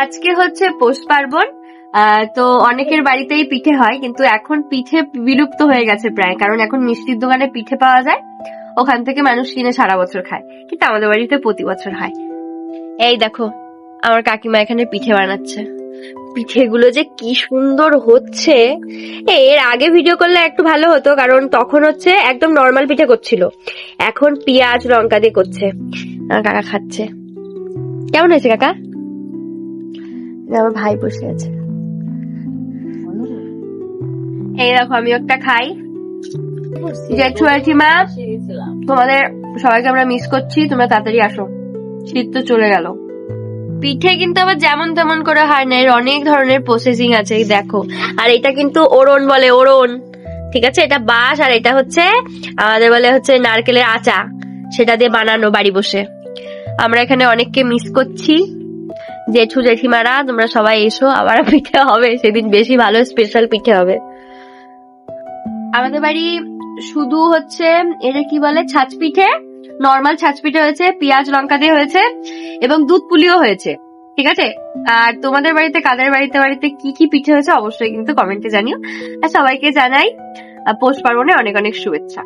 আজকে হচ্ছে পৌষ পার্বণ। তো অনেকের বাড়িতেই পিঠে হয়, কিন্তু এখন পিঠে বিলুপ্ত হয়ে গেছে প্রায়, কারণ এখন মিষ্টির দোকানে পিঠে পাওয়া যায়, ওখান থেকে মানুষ কিনে সারা বছর খায়, কিন্তু আমাদের বাড়িতে প্রতি বছর হয়। এই দেখো আমার কাকিমা এখানে পিঠে বানাচ্ছে। পিঠেগুলো যে কি সুন্দর হচ্ছে। এর আগে ভিডিও করলে একটু ভালো হতো, কারণ তখন হচ্ছে একদম নর্মাল পিঠে করছিল, এখন পেঁয়াজ লঙ্কা দিয়ে করছে। আমার কাকা খাচ্ছে। কেমন হয়েছে কাকা? আমার ভাই বসে আছে। এই দেখো আমি একটা খাই। জেঠু জেঠিমা, তোমাদের সবাইকে আমরা মিস করছি, তোমরা তাড়াতাড়ি আসো, শীত তো চলে গেল। পিঠে কিন্তু আবার যেমন তেমন করে হয় না, এর অনেক ধরনের প্রসেসিং আছে, এই দেখো। আর এটা কিন্তু ওরন বলে, ওরন, ঠিক আছে? এটা বাঁশ, আর এটা হচ্ছে আমাদের বলে হচ্ছে নারকেলের আচা, সেটা দিয়ে বানানো বাড়ি বসে। আমরা এখানে অনেককে মিস করছি। জেঠু জেঠিমারা তোমরা সবাই এসো, আবার পিঠে হবে সেদিন, বেশি ভালো স্পেশাল পিঠে হবে। আমাদের বাড়ি শুধু হচ্ছে এটা কি বলে, ছাঁচ পিঠে, নর্মাল ছাঁচ পিঠে হয়েছে, পেঁয়াজ লঙ্কা দিয়ে হয়েছে, এবং দুধ পুলিও হয়েছে, ঠিক আছে? আর তোমাদের বাড়িতে কাদের বাড়িতে কি কি পিঠে হয়েছে অবশ্যই কিন্তু কমেন্টে জানিও। আর সবাইকে জানাই পৌষ পার্বণে অনেক অনেক শুভেচ্ছা।